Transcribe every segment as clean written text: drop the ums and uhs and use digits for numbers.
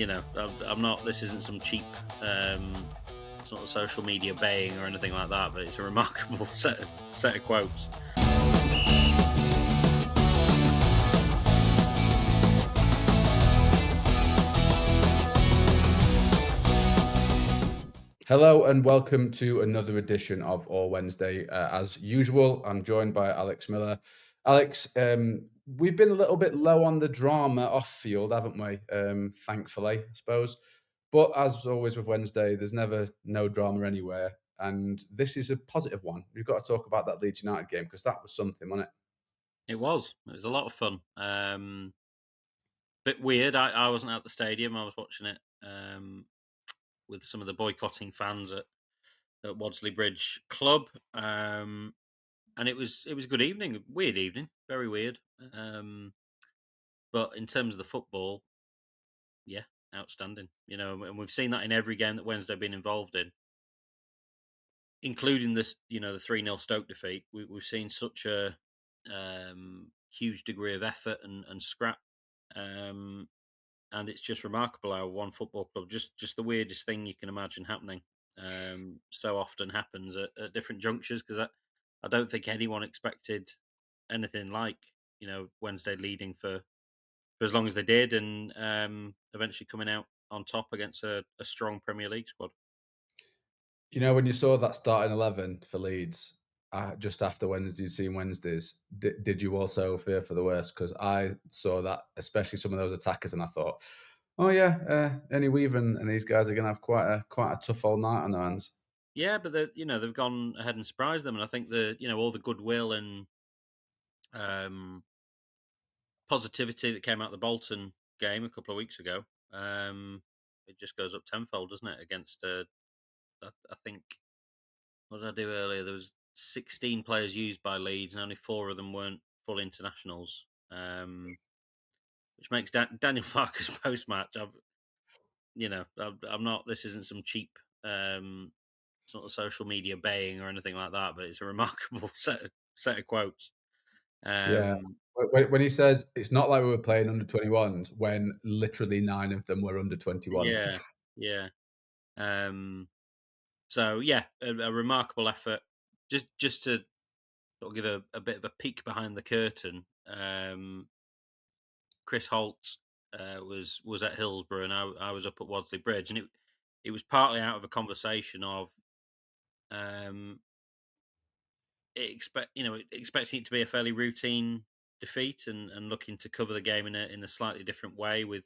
I'm not. This isn't some cheap sort of social media baying or anything like that, but it's a remarkable set of quotes. Hello and welcome to another edition of All Wednesday. As usual, I'm joined by Alex Miller. Alex, we've been a little bit low on the drama off field, haven't we? Thankfully, I suppose. But as always with Wednesday, there's never no drama anywhere. And this is a positive one. We've got to talk about that Leeds United game because that was something, wasn't it? It was. It was a lot of fun. Bit weird. I wasn't at the stadium. I was watching it with some of the boycotting fans at Wadsley Bridge Club, and it was a good evening. Weird evening. Very weird. But in terms of the football, yeah, outstanding. And we've seen that in every game that Wednesday have been involved in, including this, the 3-0 Stoke defeat. We've seen such a huge degree of effort and scrap, um, and it's just remarkable how one football club, just the weirdest thing you can imagine happening, so often happens at different junctures. Because I don't think anyone expected anything like Wednesday leading for as long as they did, and eventually coming out on top against a strong Premier League squad. You know, when you saw that starting 11 for Leeds just after Wednesdays, seeing Wednesdays, did you also fear for the worst? Because I saw that, especially some of those attackers, and I thought, oh yeah, Ernie Weaver and these guys are going to have quite a tough old night on their hands. Yeah, but they've gone ahead and surprised them, and I think all the goodwill and um, positivity that came out of the Bolton game a couple of weeks ago, it just goes up tenfold, doesn't it? Against I think, what did I do earlier? There was 16 players used by Leeds, and only 4 of them weren't full internationals, which makes Daniel Farker's post match. I'm not. This isn't some cheap sort of social media baying or anything like that, but it's a remarkable set of quotes. Yeah. Um, When he says it's not like we were playing under 21s when literally nine of them were under 21s. yeah, yeah. Um, so yeah, a remarkable effort. Just to sort of give a bit of a peek behind the curtain. Chris Holt was at Hillsborough, and I was up at Wadsley Bridge, and it was partly out of a conversation of um, expecting it to be a fairly routine defeat, and looking to cover the game in a slightly different way with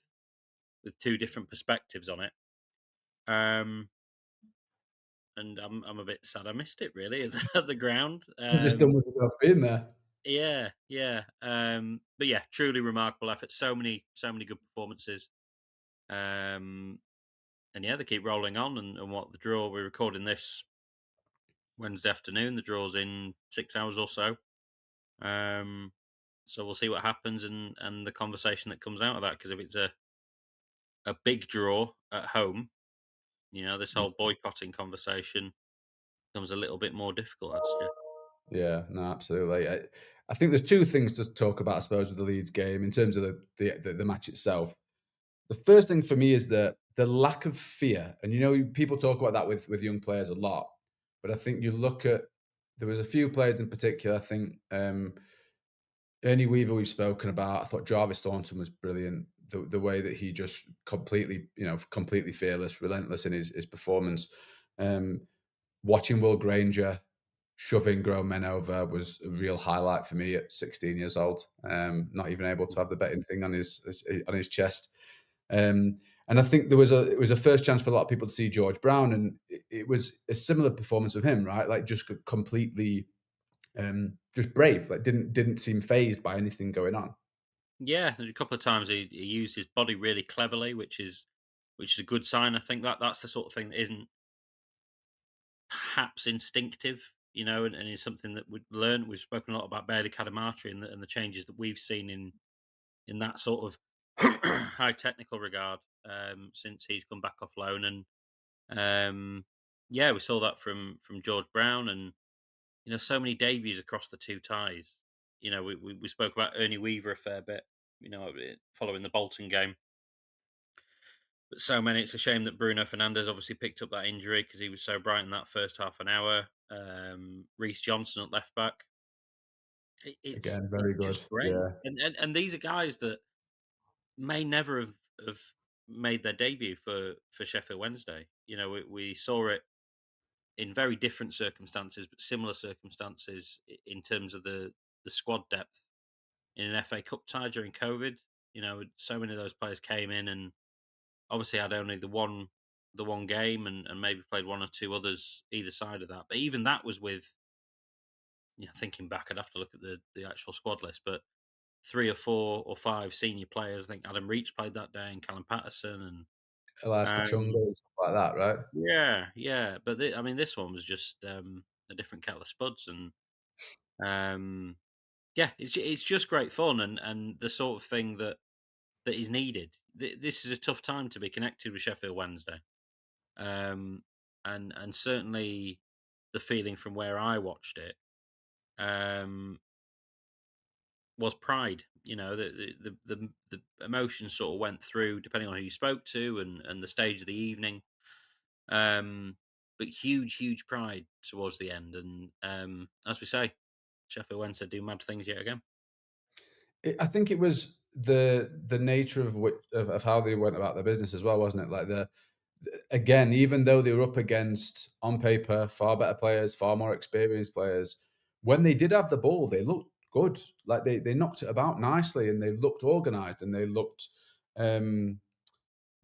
two different perspectives on it. Um, and I'm a bit sad I missed it really at the ground. You're just done with yourself being there. Yeah, yeah. But yeah, truly remarkable effort. So many good performances. Um, and yeah, they keep rolling on. And what the draw? We're recording this Wednesday afternoon. The draw's in 6 hours or so. Um, so we'll see what happens, and the conversation that comes out of that. Because if it's a big draw at home, this whole boycotting conversation becomes a little bit more difficult. I'd suggest. Yeah, no, absolutely. I think there's two things to talk about, I suppose, with the Leeds game in terms of the match itself. The first thing for me is the lack of fear, and people talk about that with young players a lot, but I think you look at there was a few players in particular. I think Ernie Weaver we've spoken about. I thought Jarvis Thornton was brilliant. The way that he just completely fearless, relentless in his performance. Um, Watching Will Granger shoving grown men over was a real highlight for me at 16 years old. Not even able to have the betting thing on his chest. And I think it was a first chance for a lot of people to see George Brown, and it was a similar performance of him, right? Like just completely, just brave. Like didn't seem phased by anything going on. Yeah, a couple of times he used his body really cleverly, which is a good sign. I think that's the sort of thing that isn't perhaps instinctive, and is something that we've learned. We've spoken a lot about Barry Cadamartri and the changes that we've seen in that sort of high technical regard since he's come back off loan, and yeah, we saw that from George Brown, and so many debuts across the two ties. We spoke about Ernie Weaver a fair bit, following the Bolton game, but so many. It's a shame that Bruno Fernandes obviously picked up that injury because he was so bright in that first half an hour. Reece Johnson at left back. Again, It's very good. just great, Yeah. and these are guys that may never have made their debut for Sheffield Wednesday. You know, we saw it in very different circumstances, but similar circumstances in terms of the squad depth in an FA Cup tie during COVID. You know, so many of those players came in and obviously had only the one game and maybe played one or two others either side of that. But even that was with, thinking back, I'd have to look at the actual squad list, but three or four or five senior players. I think Adam Reach played that day and Callum Patterson and Elias Kachunga um, and stuff like that, right? yeah, yeah. But I mean, this one was just a different kettle of spuds, and um, yeah, it's just great fun and the sort of thing that is needed. This is a tough time to be connected with Sheffield Wednesday, um, and certainly the feeling from where I watched it um, was pride. You know, the emotions sort of went through depending on who you spoke to and the stage of the evening. But huge pride towards the end, and as we say, Sheffield Wednesday do mad things yet again. I think it was the nature of of how they went about their business as well, wasn't it? Like again, even though they were up against on paper far better players, far more experienced players, when they did have the ball, they looked good. Like they knocked it about nicely, and they looked organised, and um,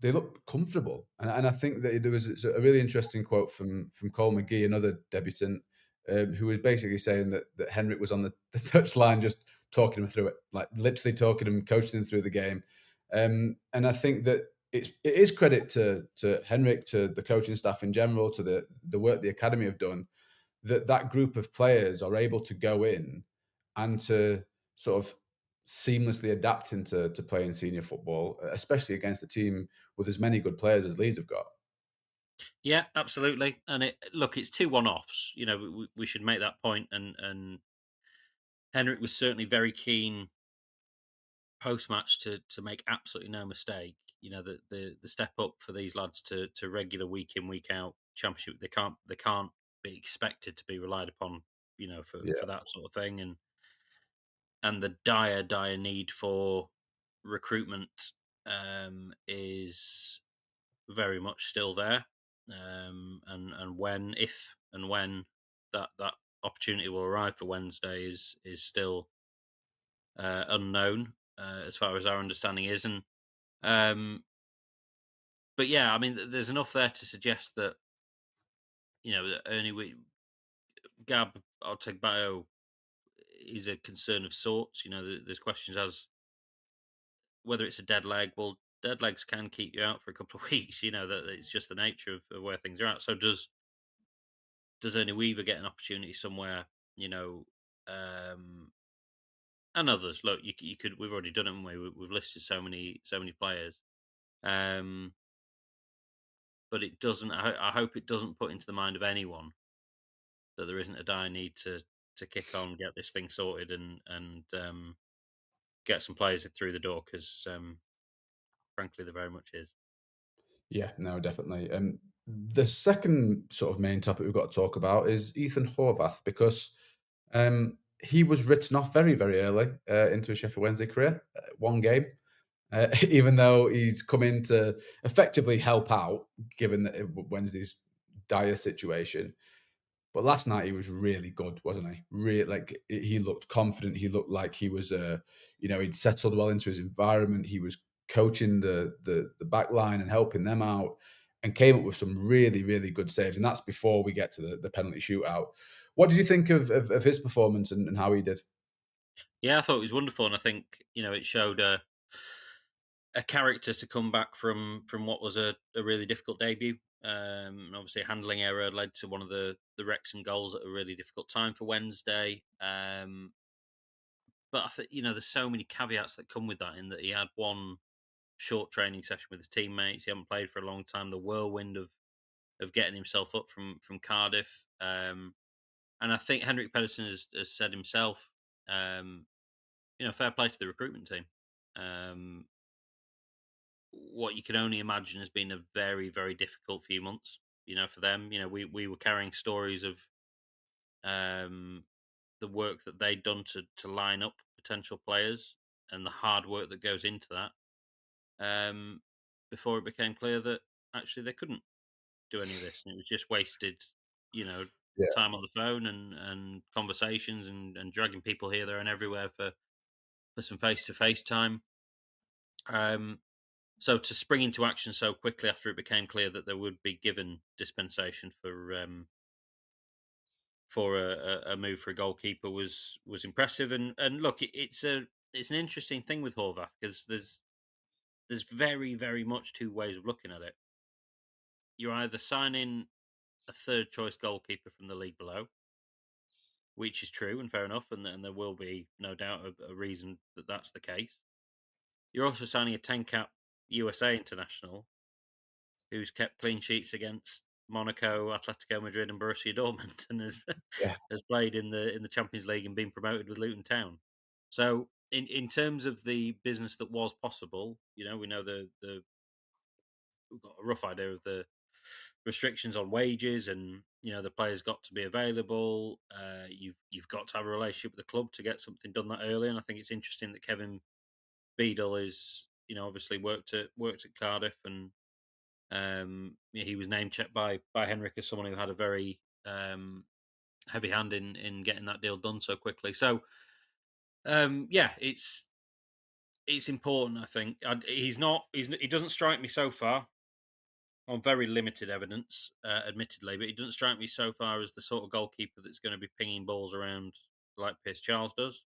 they looked comfortable. And I think that there was a really interesting quote from Cole McGee, another debutant, who was basically saying that Henrik was on the touchline just talking him through it, like literally talking him, coaching him through the game. And I think that it is credit to Henrik, to the coaching staff in general, to the work the academy have done, that group of players are able to go in and to sort of seamlessly adapt into playing senior football, especially against a team with as many good players as Leeds have got. Yeah, absolutely. And look, it's two one-offs. You know, we should make that point. And Henrik was certainly very keen post match to make absolutely no mistake. You know, the step up for these lads to regular week in week out championship. They can't be expected to be relied upon. You know, for Yeah, that sort of thing, and the dire need for recruitment is very much still there. And when, if and when that opportunity will arrive for Wednesday is still unknown, as far as our understanding is. And um, but yeah, I mean, there's enough there to suggest that that Ernie Gab Otagbao is a concern of sorts. You know, there's questions as whether it's a dead leg. Well, dead legs can keep you out for a couple of weeks. You know that it's just the nature of where things are at. So does Ernie Weaver get an opportunity somewhere? You know, um, and others. Look, you could. We've already done it, haven't we? We've listed so many players. Um, but it doesn't. I hope it doesn't put into the mind of anyone that there isn't a dire need to kick on, get this thing sorted, and get some players through the door because frankly, there very much is. yeah, no, definitely. The second sort of main topic we've got to talk about is Ethan Horvath, because he was written off very, very early into his Sheffield Wednesday career. One game, even though he's come in to effectively help out, given that Wednesday's dire situation. But last night he was really good, wasn't he? Really, like he looked confident. He looked like he was, he'd settled well into his environment. He was coaching the back line and helping them out, and came up with some really really good saves. And that's before we get to the penalty shootout. What did you think of his performance and how he did? Yeah, I thought it was wonderful, and I think it showed a character to come back from what was a really difficult debut. And obviously, a handling error led to one of the Wrexham goals at a really difficult time for Wednesday. But I think there's so many caveats that come with that. In that he had one short training session with his teammates, he hadn't played for a long time. The whirlwind of getting himself up from Cardiff, and I think Henrik Pedersen has said himself, fair play to the recruitment team. Um, what you can only imagine has been a very, very difficult few months. For them, we were carrying stories of um, the work that they'd done to line up potential players and the hard work that goes into that. Um, Before it became clear that actually they couldn't do any of this, and it was just wasted, you know, Yeah. time on the phone and conversations and dragging people here, there, and everywhere for some face to face time. Um, so to spring into action so quickly after it became clear that they would be given dispensation for a move for a goalkeeper was impressive. And look, it's an interesting thing with Horvath because there's very, very much two ways of looking at it. You're either signing a third choice goalkeeper from the league below, which is true and fair enough, and there will be no doubt a reason that that's the case. You're also signing a 10 cap USA international who's kept clean sheets against Monaco, Atletico Madrid, and Borussia Dortmund, and has Yeah. has played in the Champions League and been promoted with Luton Town. So, in terms of the business that was possible, we know we've got a rough idea of the restrictions on wages, and the players got to be available. You've got to have a relationship with the club to get something done that early, and I think it's interesting that Kevin Beadle is obviously worked at Cardiff, and he was name checked by Henrik as someone who had a very heavy hand in getting that deal done so quickly. So yeah, it's important. I think he doesn't strike me so far on very limited evidence, admittedly, but he doesn't strike me so far as the sort of goalkeeper that's going to be pinging balls around like Pierce Charles does.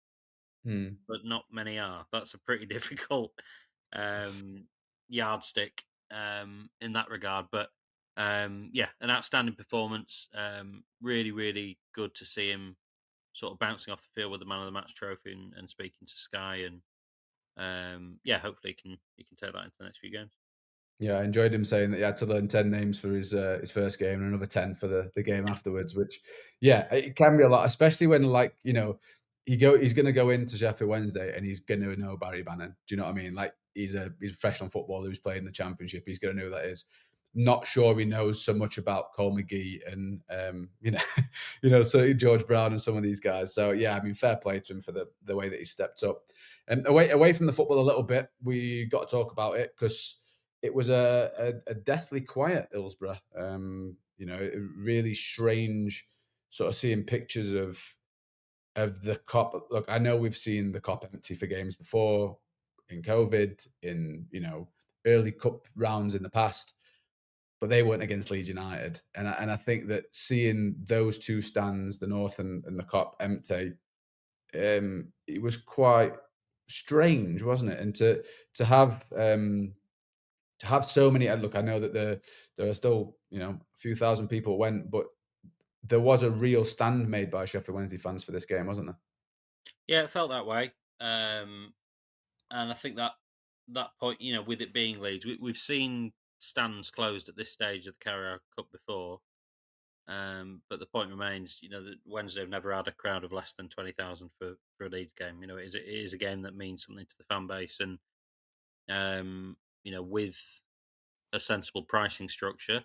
Mm. But not many are. That's a pretty difficult um, yardstick in that regard. But yeah, an outstanding performance. Really, really good to see him sort of bouncing off the field with the man of the match trophy and speaking to Sky. And yeah, hopefully he can take that into the next few games. Yeah, I enjoyed him saying that he had to learn 10 names for his first game and another 10 for the game afterwards, which yeah, it can be a lot, especially when like, he's gonna go into Sheffield Wednesday and he's gonna know Barry Bannan. Do you know what I mean? Like he's a professional footballer who's played in the championship. He's gonna know who that is. Not sure he knows so much about Cole McGee and so George Brown and some of these guys. So yeah, I mean, fair play to him for the way that he stepped up. And away from the football a little bit, we got to talk about it because it was a deathly quiet Hillsborough. Really strange sort of seeing pictures of the cop. Look, I know we've seen the cop empty for games before in COVID, in early cup rounds in the past, but they weren't against Leeds United. And I think that seeing those two stands, the North and the cop empty, it was quite strange, wasn't it? And to have so many, look, I know that there are still, a few thousand people went, but there was a real stand made by Sheffield Wednesday fans for this game, wasn't there? Yeah, it felt that way. And I think that point, with it being Leeds, we've seen stands closed at this stage of the Carabao Cup before. But the point remains, that Wednesday have never had a crowd of less than 20,000 for a Leeds game. It is a game that means something to the fan base, and with a sensible pricing structure,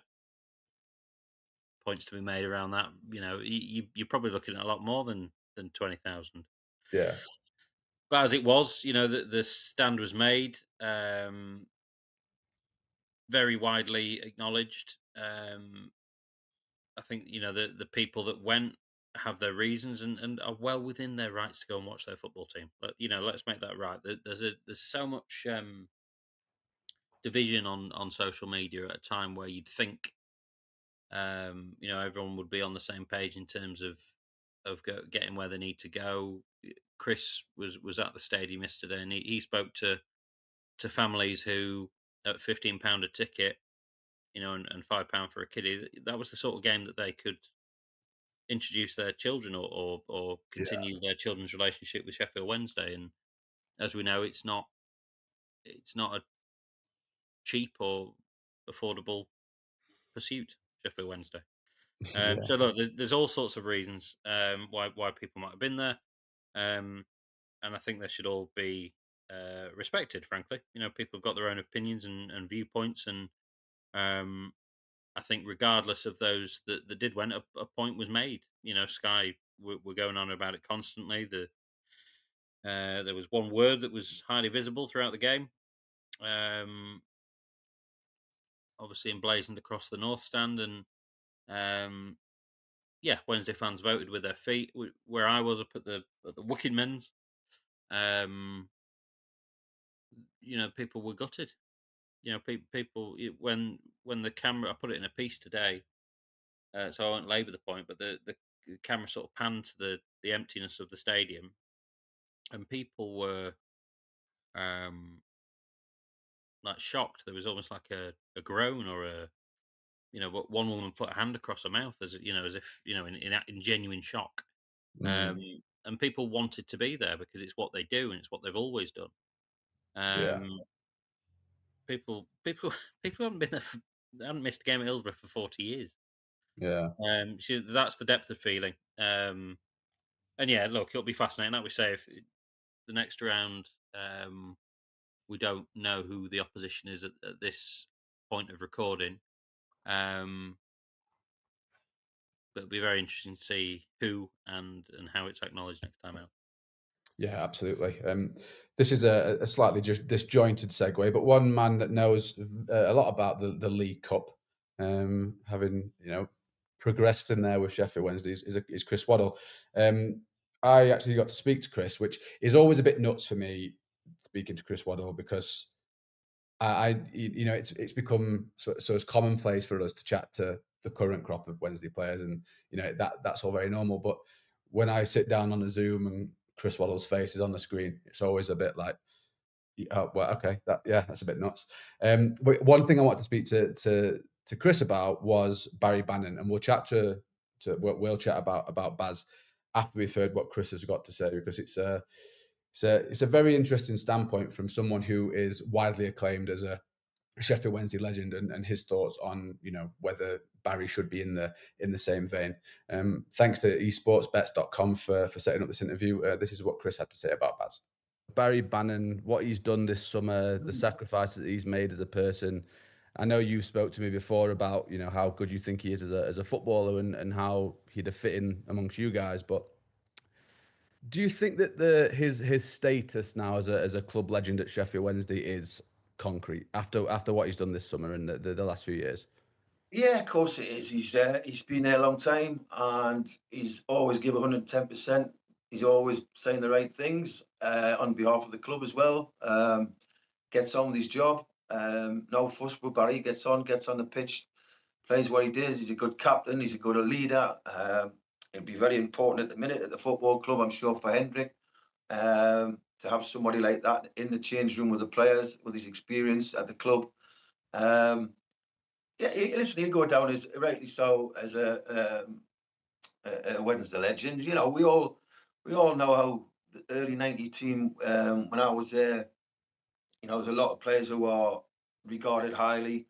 points to be made around that. You're probably looking at a lot more than 20,000. Yeah, But as it was, the stand was made, very widely acknowledged. I think the people that went have their reasons and are well within their rights to go and watch their football team. But let's make that right. There's so much division on social media at a time where you'd think everyone would be on the same page in terms of getting where they need to go. Chris was at the stadium yesterday, and he spoke to families who at £15 a ticket, and £5 for a kiddie. That was the sort of game that they could introduce their children or yeah, continue their children's relationship with Sheffield Wednesday. And as we know, it's not a cheap or affordable pursuit, Sheffield Wednesday. yeah. So look, there's all sorts of reasons why people might have been there, and I think they should all be. respected. Frankly, people have got their own opinions and viewpoints, and um, I think regardless of those that did win, a point was made. Sky were going on about it constantly. There was one word that was highly visible throughout the game, um, obviously emblazoned across the north stand, and um, yeah, Wednesday fans voted with their feet. Where I was up at the Wicked Men's, um, people were gutted. People when the camera, I put it in a piece today, so I won't labour the point, but the camera sort of panned to the emptiness of the stadium, and people were um, like shocked. There was almost like a groan or but one woman put a hand across her mouth as if in genuine shock. Um, Mm, and people wanted to be there because it's what they do and it's what they've always done. yeah, Um, people people haven't been there. They haven't missed a game at Hillsborough for 40 years. yeah, So that's the depth of feeling. And yeah, look, it'll be fascinating. Like we say, if the next round, we don't know who the opposition is at this point of recording. Um, but it'll be very interesting to see who and how it's acknowledged next time out. yeah, absolutely. This is a slightly just disjointed segue, but one man that knows a lot about the League Cup, having progressed in there with Sheffield Wednesday, is Chris Waddle. I actually got to speak to Chris, which is always a bit nuts for me speaking to Chris Waddle because it's become so it's commonplace for us to chat to the current crop of Wednesday players, and that's all very normal. But when I sit down on a Zoom and Chris Waddle's face is on the screen, it's always a bit like, oh, well, okay, that's a bit nuts. But one thing I want to speak to Chris about was Barry Bannan, and we'll chat we'll chat about Baz after we've heard what Chris has got to say, because it's a very interesting standpoint from someone who is widely acclaimed as a Sheffield Wednesday legend, and his thoughts on whether Barry should be in the same vein. Thanks to esportsbets.com for setting up this interview. This is what Chris had to say about Baz. Barry Bannan, what he's done this summer, the sacrifices that he's made as a person. I know you spoke to me before about how good you think he is as a footballer, and how he'd have fit in amongst you guys, but do you think that his status now as a club legend at Sheffield Wednesday is concrete after what he's done this summer and the last few years? Yeah, of course it is. He's been there a long time, and he's always give 110%. He's always saying the right things on behalf of the club as well. Gets on with his job. No fuss with Barry. Gets on the pitch, plays what he does. He's a good captain. He's a good leader. It'll be very important at the minute at the football club, I'm sure, for Hendrik, to have somebody like that in the change room with the players, with his experience at the club. Um, yeah, listen, he'll go down as rightly so as a Wednesday legend. We all know how the early '90 team, when I was there, there's a lot of players who are regarded highly.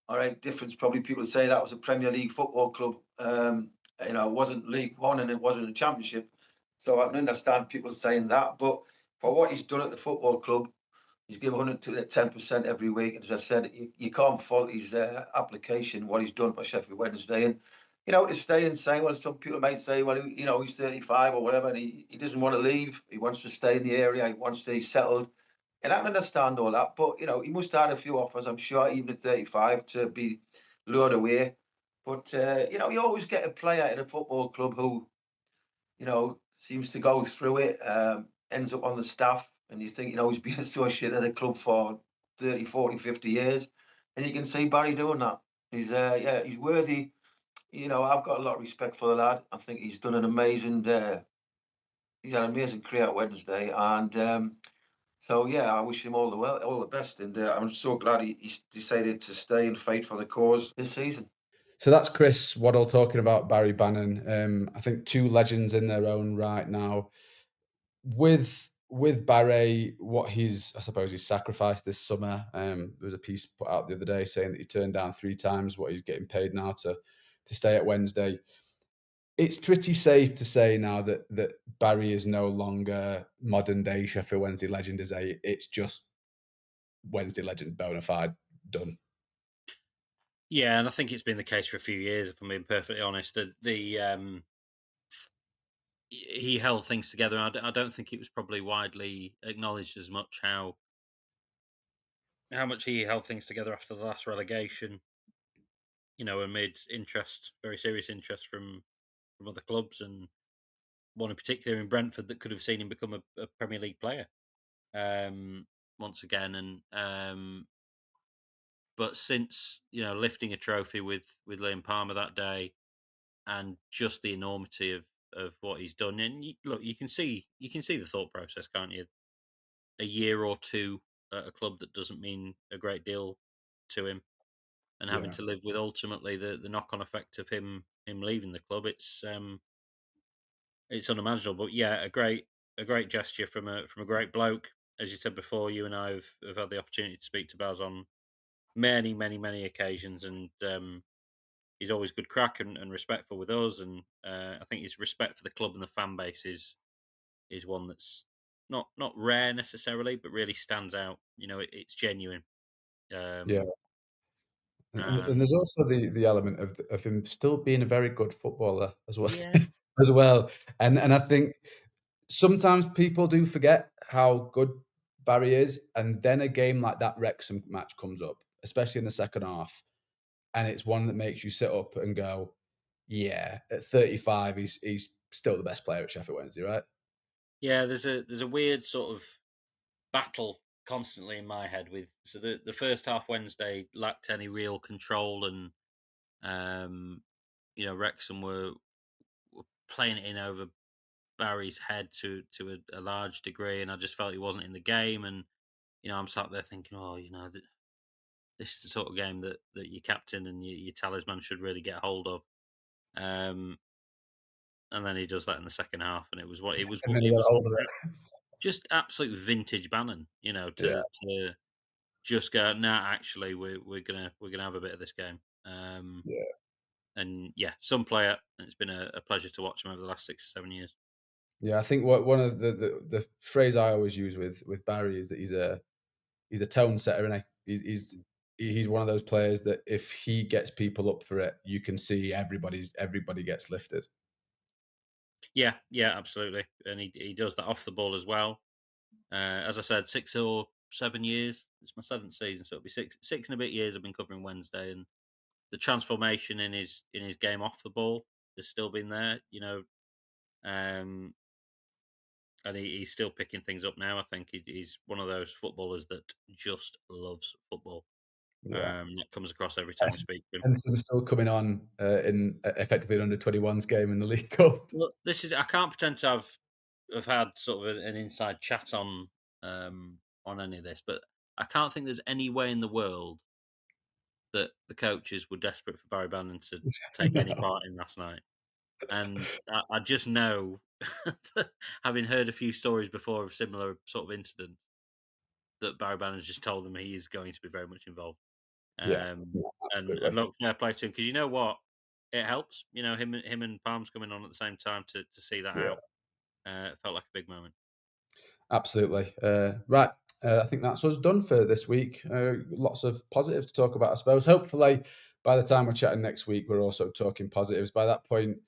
All right, difference probably people say that was a Premier League football club. It wasn't League One and it wasn't a Championship. So I can understand people saying that, but for what he's done at the football club, he's given 110% every week. And as I said, you can't fault his application, what he's done for Sheffield Wednesday. And, to stay and say, well, some people might say, well, he's 35 or whatever, and he doesn't want to leave. He wants to stay in the area. He wants to be settled. And I can understand all that. But, he must have had a few offers, I'm sure, even at 35, to be lured away. But, you always get a player at a football club who, seems to go through it, ends up on the staff, and you think, he's been associated at the club for 30, 40, 50 years. And you can see Barry doing that. He's worthy. I've got a lot of respect for the lad. I think he's done he's had an amazing career at Wednesday. And so, yeah, I wish him all the best. And I'm so glad he's decided to stay and fight for the cause this season. So that's Chris Waddle talking about Barry Bannan. I think two legends in their own right now. With Barry, what I suppose he's sacrificed this summer. There was a piece put out the other day saying that he turned down 3 times what he's getting paid now to stay at Wednesday. It's pretty safe to say now that Barry is no longer modern day Sheffield Wednesday legend, is a it's just Wednesday legend bona fide, done. Yeah, and I think it's been the case for a few years. If I'm being perfectly honest, he held things together. I don't think it was probably widely acknowledged as much how much he held things together after the last relegation. Amid interest, very serious interest from other clubs, and one in particular in Brentford that could have seen him become a Premier League player once again. And but since lifting a trophy with Liam Palmer that day, and just the enormity of what he's done, and look, you can see the thought process, can't you? A year or two at a club that doesn't mean a great deal to him, and having Yeah, to live with ultimately the knock on effect of him leaving the club. It's unimaginable. But yeah, a great gesture from a great bloke. As you said before, you and I have had the opportunity to speak to Baz on many, many, many occasions, and he's always good crack and respectful with us. And I think his respect for the club and the fan base is one that's not rare necessarily, but really stands out. It's genuine. yeah. Um, And and there's also the element of him still being a very good footballer as well yeah, as well. And I think sometimes people do forget how good Barry is, and then a game like that Wrexham match comes up, especially in the second half, and it's one that makes you sit up and go, "Yeah, at 35, he's still the best player at Sheffield Wednesday, right?" yeah, there's a weird sort of battle constantly in my head with so the first half Wednesday lacked any real control, and um Wrexham were playing it in over Barry's head to a large degree, and I just felt he wasn't in the game. And I'm sat there thinking, oh, this is the sort of game that your captain and your talisman should really get hold of. Um, and then he does that in the second half, and it was what it was. And then he It got was hold of it. just absolute vintage Bannon. Yeah, To just go, nah, actually, we're gonna have a bit of this game. yeah, And yeah, some player, and it's been a pleasure to watch him over the last 6 or 7 years. yeah. I think what one of the phrase I always use with Barry is that he's a tone setter, and he's one of those players that if he gets people up for it, you can see everybody gets lifted. Yeah, yeah, absolutely, and he does that off the ball as well. As I said, 6 or 7 years. It's my seventh season, so it'll be six and a bit years I've been covering Wednesday, and the transformation in his game off the ball has still been there. Um, and he's still picking things up now. I think he's one of those footballers that just loves football. Yeah. That comes across every time we speak to him. And some still coming on in effectively an under 21s game in the League Cup. Look, this is I can't pretend to have had sort of an inside chat on any of this, but I can't think there's any way in the world that the coaches were desperate for Barry Bannan to take any No. part in last night. And I just know, having heard a few stories before of similar sort of incidents, that Barry Bannan's just told them he is going to be very much involved. Yeah, Um, yeah, and absolutely. look, fair play to him, because you know what, it helps. Him and Palms coming on at the same time to see that Yeah, out. It felt like a big moment. absolutely. Right, I think that's us done for this week. Lots of positives to talk about, I suppose. Hopefully, by the time we're chatting next week, we're also talking positives. By that point,